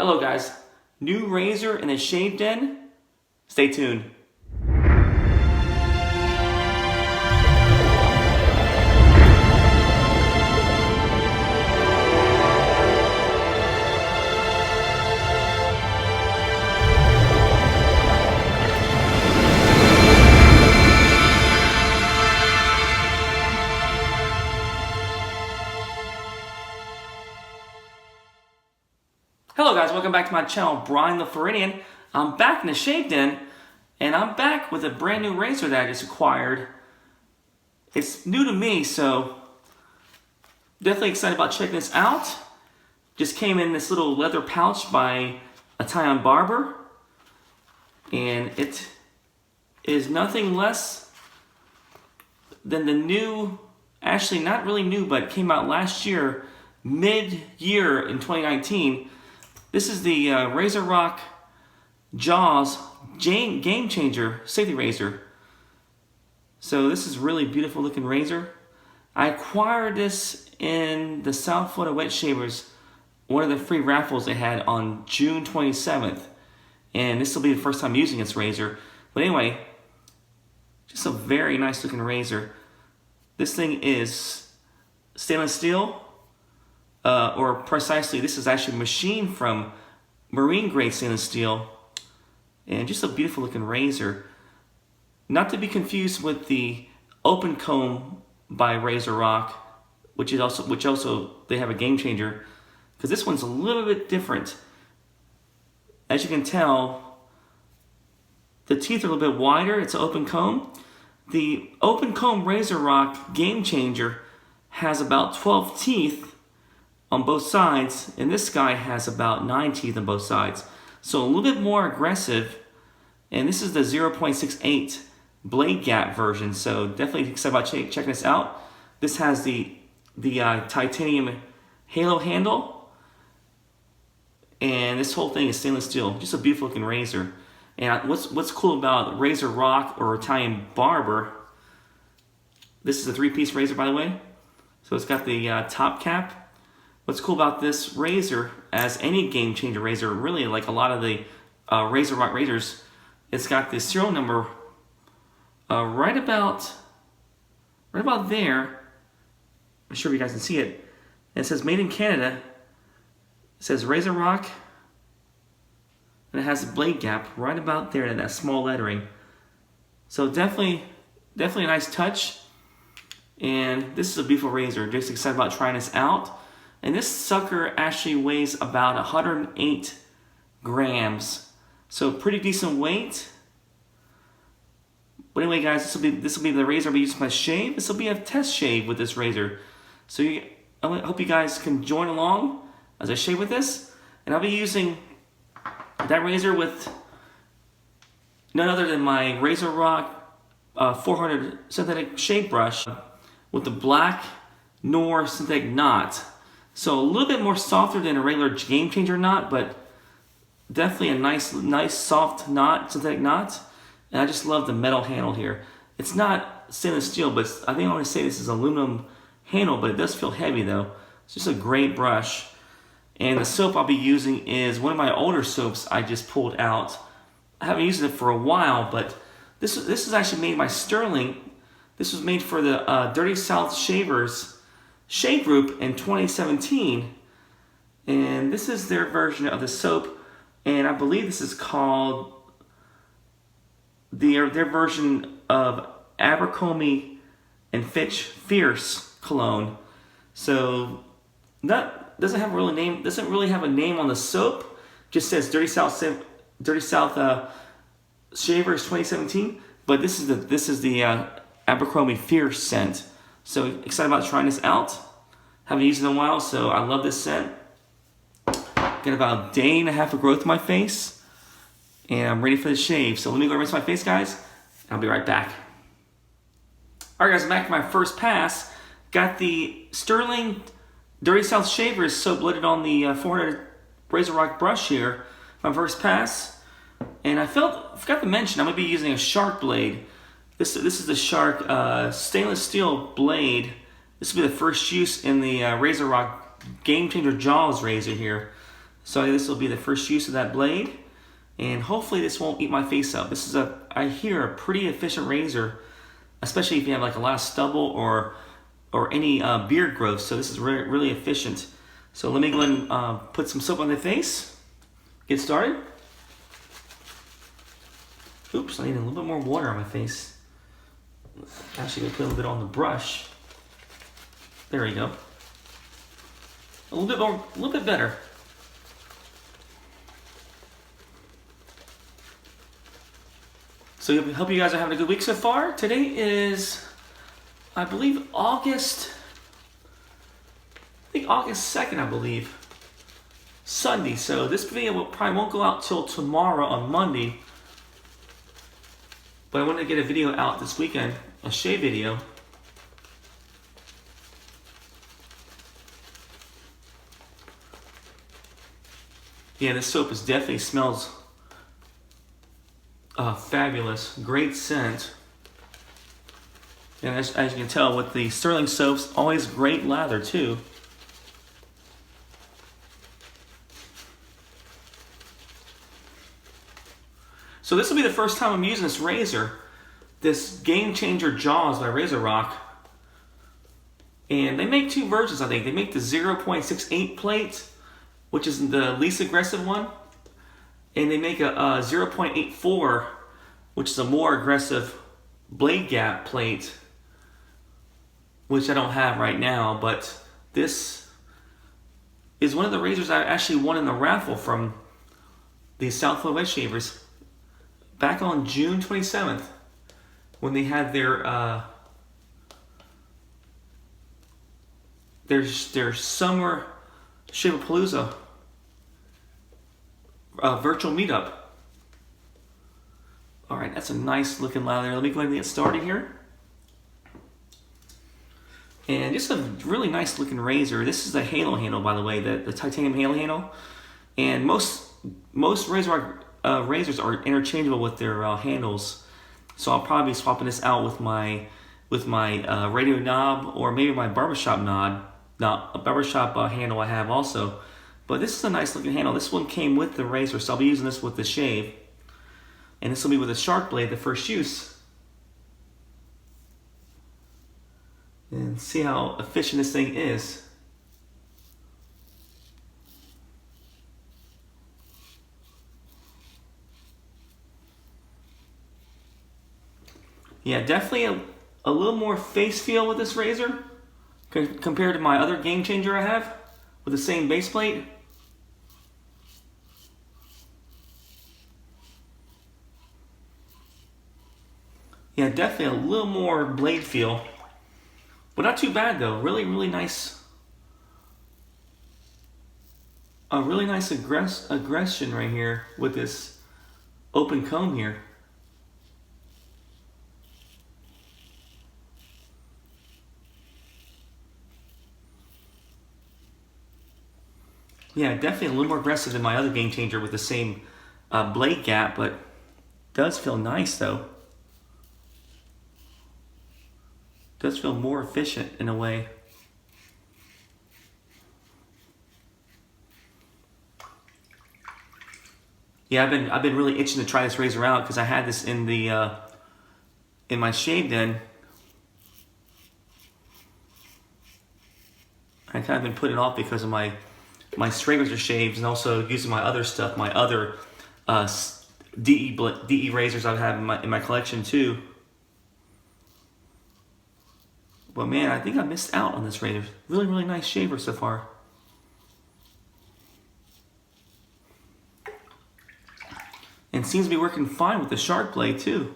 Hello guys, new razor in the shave den? Stay tuned. Hello guys, welcome back to my channel, Brian the Floridian. I'm back in the shave den, and I'm back with a brand new razor that I just acquired. It's new to me, so definitely excited about checking this out. Just came in this little leather pouch by Italian Barber, and it is nothing less than the new, actually not really new, but it came out last year, mid-year in 2019. This is the RazoRock Jaws GameChanger safety razor. So this is really beautiful looking razor. I acquired this in the South Florida Wet Shavers, one of the free raffles they had on June 27th. And this will be the first time using this razor. But anyway, just a very nice looking razor. This thing is stainless steel. Or precisely, this is actually machined from marine grade stainless steel, and just a beautiful looking razor. Not to be confused with the open comb by RazoRock, which also they have a GameChanger, because this one's a little bit different. As you can tell, the teeth are a little bit wider. It's an open comb. The open comb RazoRock GameChanger has about 12 teeth on both sides, and this guy has about 9 teeth on both sides. So a little bit more aggressive, and this is the 0.68 blade gap version, so definitely excited about checking this out. This has the titanium halo handle, and this whole thing is stainless steel. Just a beautiful looking razor. And what's cool about RazoRock or Italian Barber, this is a 3-piece razor, by the way. So it's got the top cap. What's cool about this razor, as any GameChanger razor, really like a lot of the RazoRock razors, it's got the serial number right about there. I'm sure you guys can see it. And it says made in Canada. It says RazoRock, and it has the blade gap right about there, that small lettering. So definitely a nice touch. And this is a beautiful razor. Just excited about trying this out. And this sucker actually weighs about 108 grams. So pretty decent weight. But anyway guys, this will be the razor I'll be using for my shave. This will be a test shave with this razor. So I hope you guys can join along as I shave with this. And I'll be using that razor with none other than my RazoRock 400 synthetic shave brush with the black Noir synthetic knot. So a little bit more softer than a regular GameChanger knot, but definitely a nice soft knot, synthetic knot. And I just love the metal handle here. It's not stainless steel, but I think I want to say this is aluminum handle, but it does feel heavy though. It's just a great brush. And the soap I'll be using is one of my older soaps I just pulled out. I haven't used it for a while, but this is actually made by Sterling. This was made for the Dirty South Shavers Shave Group in 2017, and this is their version of the soap, and I believe this is called their version of Abercrombie and Fitch Fierce Cologne. So that doesn't really have a name on the soap. Just says Dirty South Shavers 2017, but this is the Abercrombie Fierce scent. So excited about trying this out. Haven't used it in a while, so I love this scent. Got about a day and a half of growth in my face, and I'm ready for the shave. So let me go rinse my face, guys. I'll be right back. Alright guys, I'm back to my first pass. Got the Sterling Dirty South Shavers soap loaded on the 400 RazoRock brush here. My first pass. And I forgot to mention, I'm going to be using a Shark blade. This is the Shark stainless steel blade. This will be the first use in the RazoRock GameChanger Jaws razor here. So this will be the first use of that blade, and hopefully this won't eat my face up. This is I hear, a pretty efficient razor, especially if you have like a lot of stubble or any beard growth. So this is really efficient. So let me go ahead and put some soap on the face. Get started. Oops, I need a little bit more water on my face. Actually, I'm gonna put a little bit on the brush. There we go. A little bit more, a little bit better. So I hope you guys are having a good week so far. Today is, I believe, August 2nd, I believe. Sunday. So this video probably won't go out till tomorrow on Monday. But I wanted to get a video out this weekend, a shave video. Yeah, this soap definitely smells fabulous. Great scent. And as you can tell, with the Sterling soaps, always great lather too. So this will be the first time I'm using this razor, this GameChanger Jaws by RazoRock. And they make two versions, I think. They make the 0.68 plate, which is the least aggressive one. And they make a 0.84, which is a more aggressive blade gap plate, which I don't have right now. But this is one of the razors I actually won in the raffle from the Southfield Wedge Shavers back on June 27th, when they had their summer Shavapalooza virtual meetup. All right, that's a nice looking lather. Let me go ahead and get started here. And just a really nice looking razor. This is the halo handle, by the way, the titanium halo handle. And most RazoRock razors are interchangeable with their handles. So I'll probably be swapping this out with my radio knob, or maybe my barbershop handle I have also. But this is a nice looking handle. This one came with the razor, so I'll be using this with the shave. And this will be with a shark blade, the first use. And see how efficient this thing is. Yeah, definitely a little more face feel with this razor compared to my other GameChanger I have with the same base plate. Yeah, definitely a little more blade feel, but not too bad though. Really nice. A really nice aggression right here with this open comb here. Yeah, definitely a little more aggressive than my other GameChanger with the same blade gap, but does feel nice though. Does feel more efficient in a way. Yeah, I've been really itching to try this razor out because I had this in the in my shave den. I kind of been putting it off because of my straight razor shaves, and also using my other stuff, my other DE razors I have in my collection too. But man, I think I missed out on this razor. Really nice shaver so far. And seems to be working fine with the shark blade too.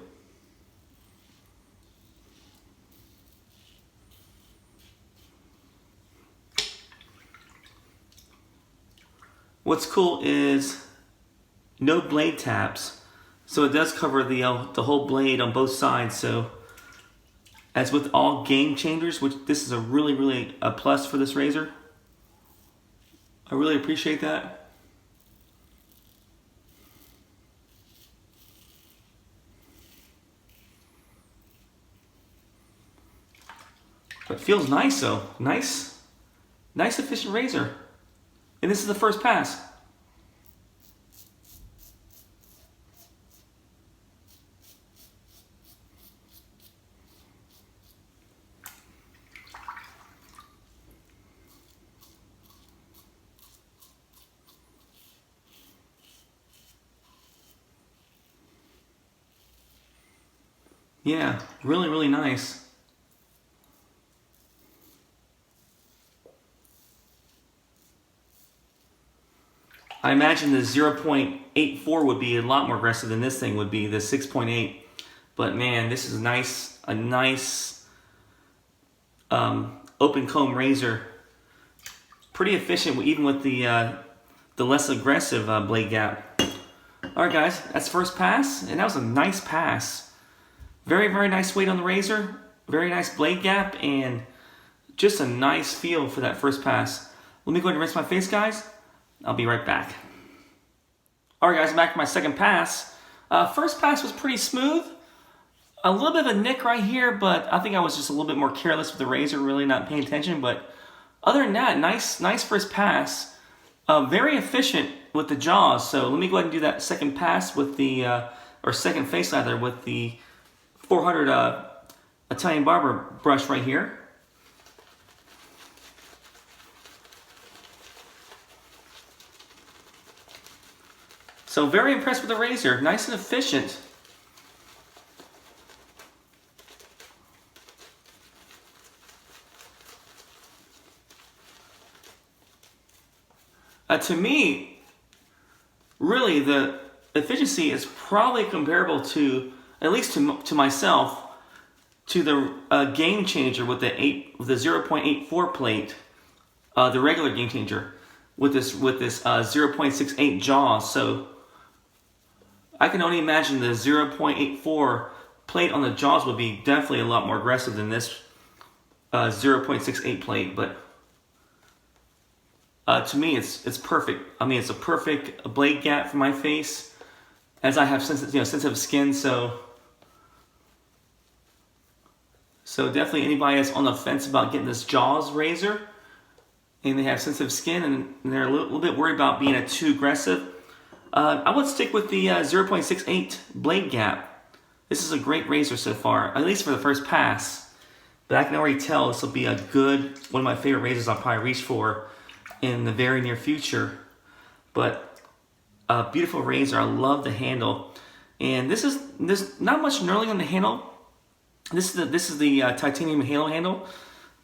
What's cool is no blade taps, so it does cover the whole blade on both sides. So as with all GameChangers, which this is a really a plus for this razor. I really appreciate that. But it feels nice though. Nice efficient razor. And this is the first pass. Yeah, really, really nice. I imagine the 0.84 would be a lot more aggressive than this thing would be, the 6.8. But man, this is nice, a nice open comb razor. Pretty efficient, even with the less aggressive blade gap. All right, guys, that's first pass, and that was a nice pass. Very, very nice weight on the razor, very nice blade gap, and just a nice feel for that first pass. Let me go ahead and rinse my face, guys. I'll be right back. All right, guys, I'm back for my second pass. First pass was pretty smooth. A little bit of a nick right here, but I think I was just a little bit more careless with the razor, really not paying attention. But other than that, nice first pass. Very efficient with the jaws. So let me go ahead and do that second pass with the, or second face either, with the 400 Italian barber brush right here. So very impressed with the razor, nice and efficient. To me, really the efficiency is probably comparable to, at least to myself, to the GameChanger with the 0.84 plate, the regular GameChanger with this 0.68 jaws. So I can only imagine the 0.84 plate on the jaws would be definitely a lot more aggressive than this 0.68 plate, but to me it's perfect. I mean, it's a perfect blade gap for my face, as I have sensitive skin, so definitely anybody that's on the fence about getting this jaws razor and they have sensitive skin and they're a little bit worried about being too aggressive, I would stick with the 0.68 blade gap. This is a great razor so far, at least for the first pass. But I can already tell this will be one of my favorite razors I'll probably reach for in the very near future. But a beautiful razor. I love the handle, and there's not much knurling on the handle. This is the titanium halo handle,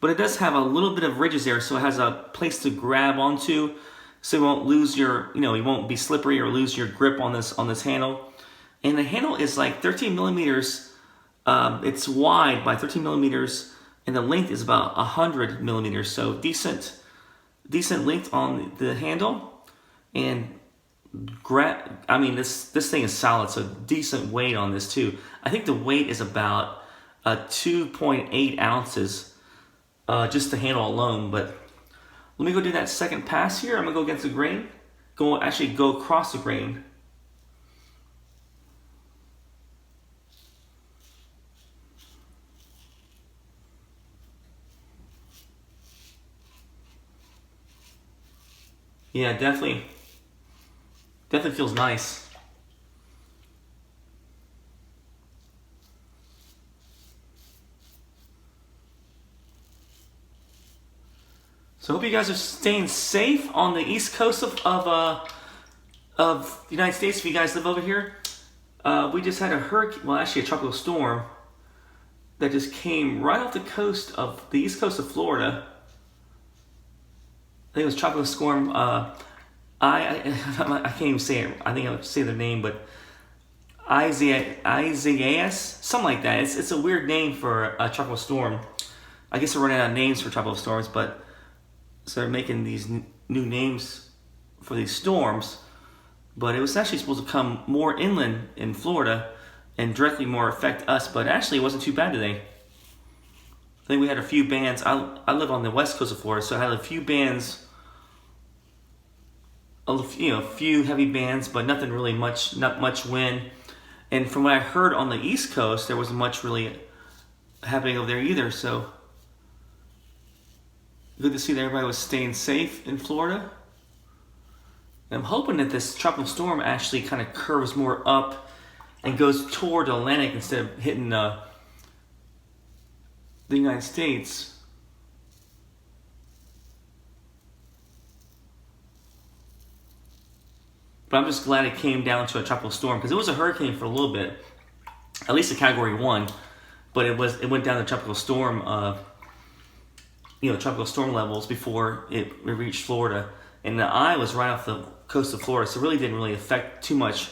but it does have a little bit of ridges there, so it has a place to grab onto, so you won't lose your, you won't be slippery or lose your grip on this handle. And the handle is like 13 millimeters. It's wide by 13 millimeters, and the length is about 100 millimeters. So decent length on the handle, and I mean this thing is solid. So decent weight on this too. I think the weight is about 2.8 ounces, just the handle alone. But let me go do that second pass here. I'm gonna go against the grain. Go across the grain. Yeah, definitely feels nice. So I hope you guys are staying safe on the east coast of the United States. If you guys live over here, we just had a hurricane, well actually a tropical storm that just came right off the east coast of Florida. I think it was tropical storm. I can't even say it. I think I would say the name, but Isaias, something like that. It's a weird name for a tropical storm. I guess they're running out of names for tropical storms, but so they're making these new names for these storms. But it was actually supposed to come more inland in Florida and directly more affect us. But actually, it wasn't too bad today. I think we had a few bands. I live on the west coast of Florida, so I had a few bands. A few heavy bands, but nothing really not much wind. And from what I heard on the East Coast, there wasn't much really happening over there either. So good to see that everybody was staying safe in Florida. And I'm hoping that this tropical storm actually kind of curves more up and goes toward the Atlantic instead of hitting the United States. But I'm just glad it came down to a tropical storm, because it was a hurricane for a little bit, at least a Category 1. but it went down to tropical storm, tropical storm levels before it reached Florida, and the eye was right off the coast of Florida, so it really didn't really affect too much.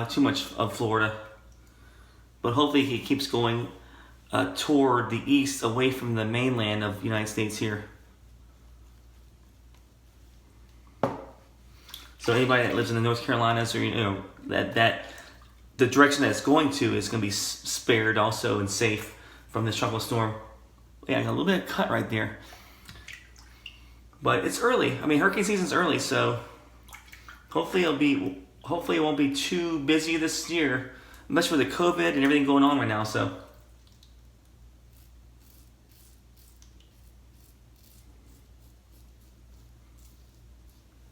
Too much of Florida, but hopefully he keeps going toward the east, away from the mainland of the United States here. So anybody that lives in the North Carolinas, or that the direction that it's going to is going to be spared also and safe from this tropical storm. Yeah, I got a little bit of cut right there, but it's early. I mean, hurricane season's early, so hopefully it won't be too busy this year, much with the COVID and everything going on right now. So.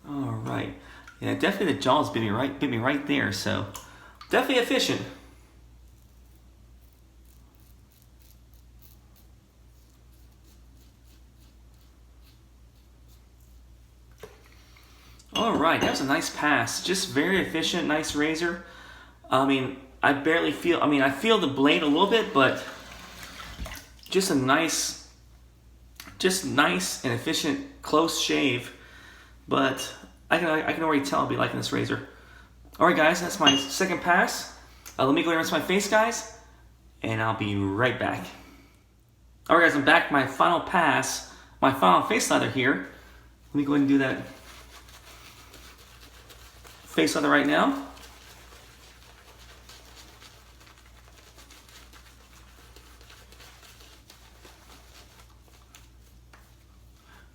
All right. Yeah, definitely the jaws bit me right there. So, definitely efficient. All right, that was a nice pass. Just very efficient, nice razor. I mean, I feel the blade a little bit, but just nice and efficient, close shave. But I can already tell I'll be liking this razor. All right, guys, that's my second pass. Let me go ahead and rinse my face, guys, and I'll be right back. All right, guys, I'm back. My final pass, my final face lather here. Let me go ahead and do that face lather right now.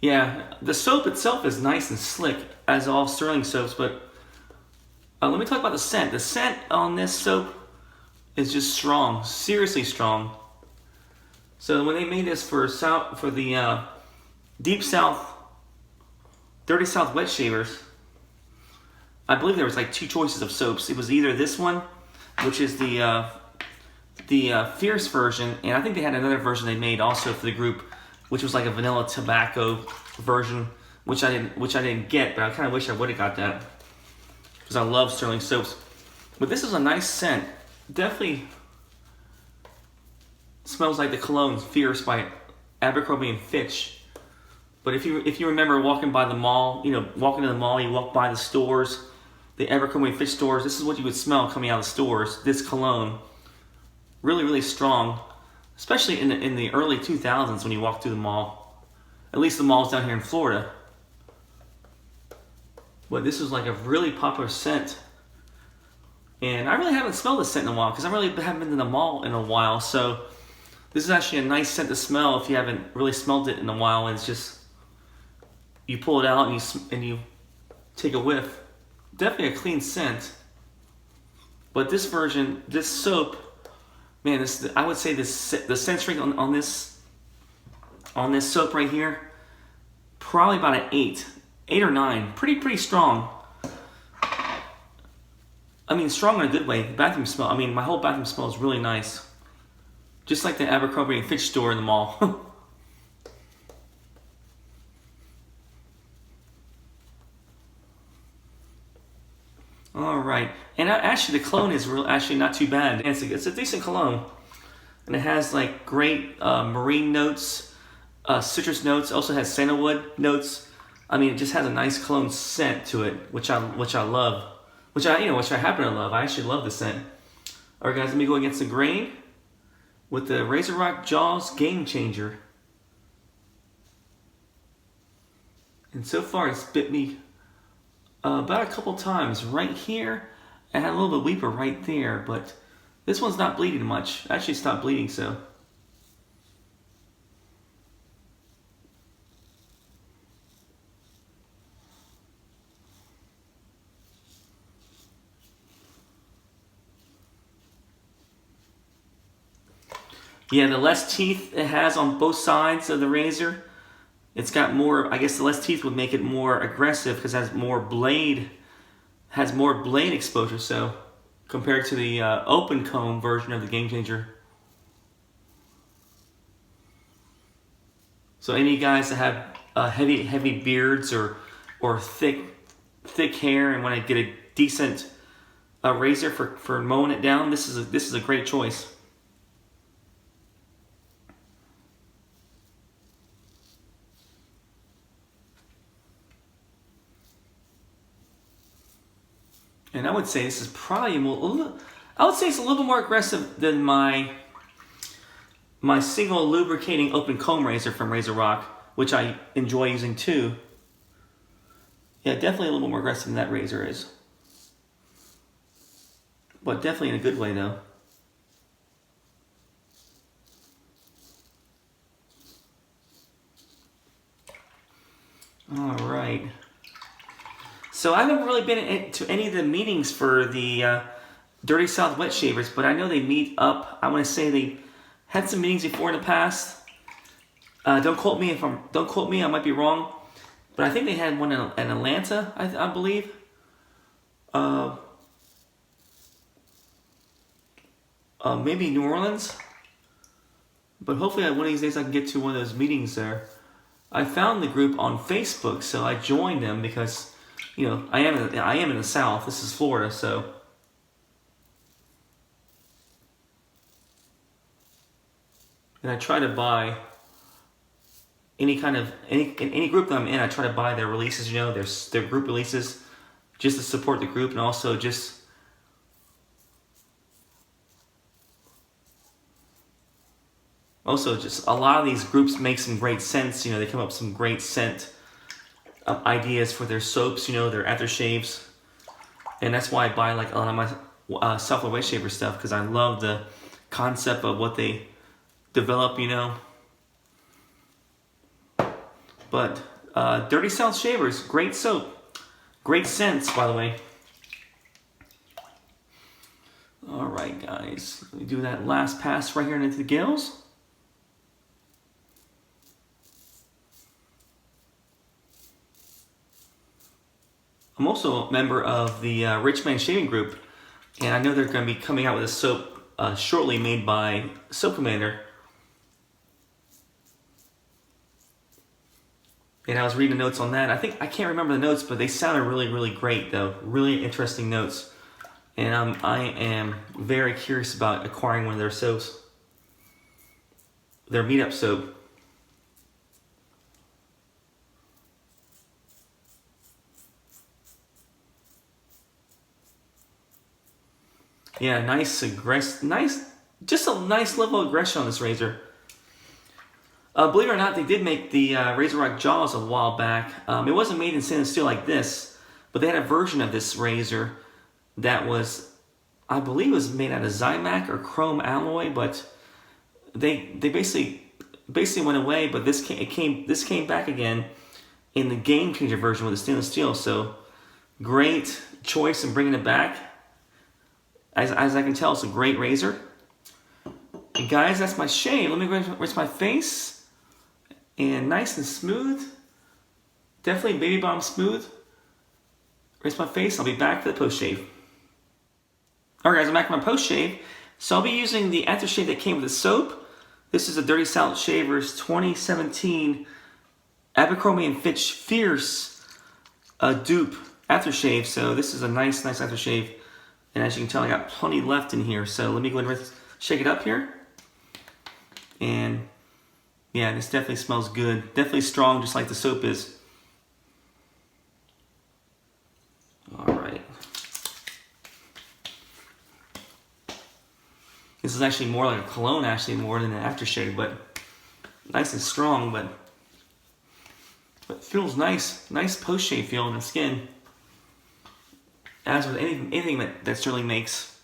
Yeah, the soap itself is nice and slick, as all Sterling soaps, but let me talk about the scent. The scent on this soap is just strong, seriously strong. So when they made this for the Deep South, Dirty South wet shavers, I believe there was like two choices of soaps. It was either this one, which is the Fierce version, and I think they had another version they made also for the group, which was like a vanilla tobacco version, which I didn't get, but I kind of wish I would have got that because I love Sterling soaps. But this is a nice scent. Definitely smells like the cologne Fierce by Abercrombie and Fitch. But if you remember walking by the mall, walking to the mall, you walk by the stores, the Abercrombie and Fitch stores. This is what you would smell coming out of the stores. This cologne, really, really strong. Especially in the early 2000s when you walk through the mall. At least the malls down here in Florida. But this is like a really popular scent. And I really haven't smelled this scent in a while because I really haven't been to the mall in a while. So this is actually a nice scent to smell if you haven't really smelled it in a while. And it's just, you pull it out and you take a whiff. Definitely a clean scent. But this version, this soap, man, I would say the scent strength on this soap right here, probably about an 8 or 9, pretty strong. I mean, strong in a good way. The bathroom smell. I mean, my whole bathroom smells really nice, just like the Abercrombie and Fitch store in the mall. All right, and actually the cologne is actually not too bad. It's a decent cologne, and it has like great marine notes, citrus notes. Also has sandalwood notes. I mean, it just has a nice cologne scent to it, which I love, which I happen to love. I actually love the scent. All right, guys, let me go against the grain with the RazoRock Jaws GameChanger, and so far it's bit me about a couple times right here. I had a little bit of weeper right there, but this one's not bleeding much. Actually stopped bleeding, so. Yeah, the less teeth it has on both sides of the razor, it's got more, I guess the less teeth would make it more aggressive because it has more blade exposure, so compared to the open comb version of the GameChanger. So any guys that have heavy beards or thick hair and want to get a decent razor for mowing it down, this is a great choice. And I would say this is probably I would say it's a little more aggressive than my single lubricating open comb razor from RazoRock, which I enjoy using too. Yeah, definitely a little more aggressive than that razor is. But definitely in a good way though. All right. So I haven't really been to any of the meetings for the Dirty South Wet Shavers, but I know they meet up. I want to say they had some meetings before in the past. Don't quote me, I might be wrong, but I think they had one in Atlanta, I believe. Maybe New Orleans. But hopefully one of these days I can get to one of those meetings there. I found the group on Facebook, so I joined them because, you know, I am in the South. This is Florida, so. And I try to buy any group that I'm in. I try to buy their releases, you know, their group releases, just to support the group, and also just a lot of these groups make some great scents. You know, they come up with some great scent ideas for their soaps, you know, their aftershaves. And that's why I buy like a lot of my Southwest Wet Shaver stuff, because I love the concept of what they develop, you know. But Dirty South Shavers, great soap. Great scents, by the way. Alright guys, let me do that last pass right here into the gills. I'm also a member of the Rich Man Shaving Group, and I know they're going to be coming out with a soap shortly made by Soap Commander. And I was reading the notes on that. I can't remember the notes, but they sounded really, really great though. Really interesting notes. And I am very curious about acquiring one of their soaps. Their meetup soap. Yeah, just a nice level of aggression on this razor. Believe it or not, they did make the RazoRock Jaws a while back. It wasn't made in stainless steel like this, but they had a version of this razor that was, I believe, was made out of Zymac or chrome alloy, but they basically went away. But this came back again in the GameChanger version with the stainless steel. So great choice in bringing it back. As I can tell, it's a great razor. And guys, that's my shave. Let me rinse my face. And nice and smooth. Definitely baby bomb smooth. Rinse my face. I'll be back for the post shave. Alright guys, I'm back for my post shave. So I'll be using the aftershave that came with the soap. This is a Dirty South Shavers 2017 Abercrombie & Fitch Fierce dupe aftershave. So this is a nice aftershave. And as you can tell, I got plenty left in here. So let me go ahead and shake it up here. And yeah, this definitely smells good. Definitely strong, just like the soap is. Alright. This is actually more like a cologne, actually, more than an aftershave, but nice and strong, but it feels nice. Nice post-shave feel in the skin. As with anything that Sterling makes.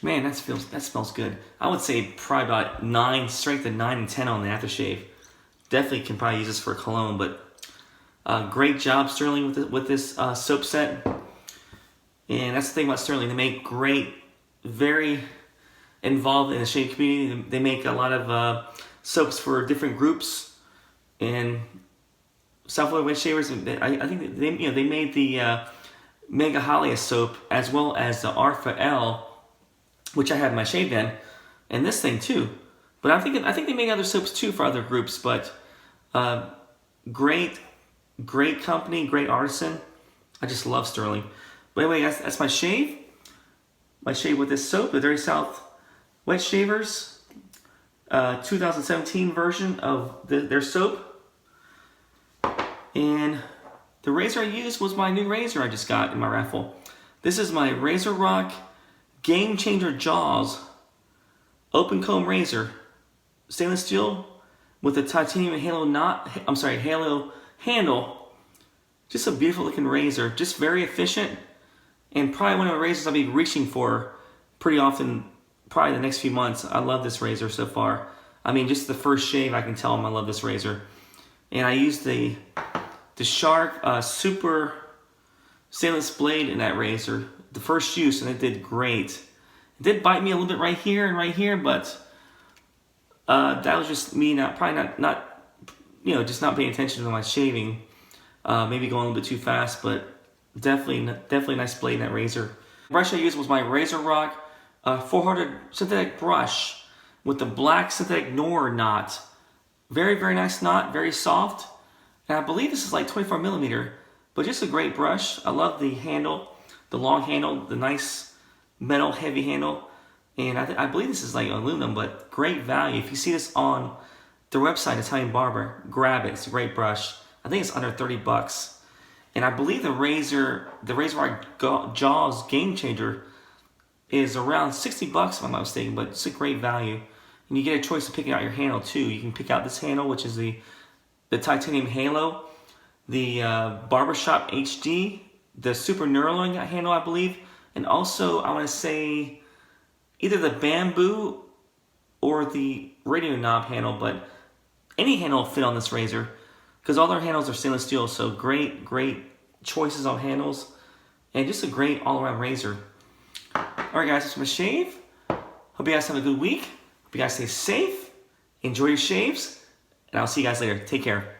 Man, that smells good. I would say probably about strength of 9 and 10 on the aftershave. Definitely can probably use this for a cologne, but great job, Sterling, with this soap set. And that's the thing about Sterling. They make great, very involved in the shave community. They make a lot of soaps for different groups. And Southwest Wet Shavers, I think they made the Mega Halia soap as well as the Arfa L, which I have in my shave den, and this thing too. But I think they made other soaps too for other groups. But great company, great artisan. I just love Sterling. But anyway, guys, that's my shave. My shave with this soap, the Dirty South Wet Shavers 2017 version of their soap. And the razor I used was my new razor I just got in my raffle. This is my RazoRock GameChanger Jaws open comb razor, stainless steel with a titanium halo handle. Just a beautiful looking razor, just very efficient, and probably one of the razors I'll be reaching for pretty often, probably the next few months. I love this razor so far. I mean, just the first shave, I can tell them I love this razor. And I used the Shark Super stainless blade in that razor, the first use, and it did great. It did bite me a little bit right here and right here, but that was just me just not paying attention to my shaving. Maybe going a little bit too fast, but definitely a nice blade in that razor. The brush I used was my RazoRock 400 synthetic brush with the black synthetic Noir knot. Very, very nice knot, very soft. And I believe this is like 24 millimeter, but just a great brush. I love the handle, the long handle, the nice metal heavy handle. And I believe this is like aluminum, but great value. If you see this on their website, Italian Barber, grab it. It's a great brush. I think it's under 30 bucks. And I believe the RazoRock Jaws GameChanger is around 60 bucks if I'm not mistaken, but it's a great value. And you get a choice of picking out your handle too. You can pick out this handle, which is the titanium halo, the Barbershop HD, the Super Knurling handle, I believe, and also I want to say either the bamboo or the radio knob handle, but any handle will fit on this razor because all their handles are stainless steel. So great choices on handles, and just a great all-around razor. All right, guys, that's my shave. Hope you guys have a good week. Hope you guys stay safe. Enjoy your shaves, and I'll see you guys later. Take care.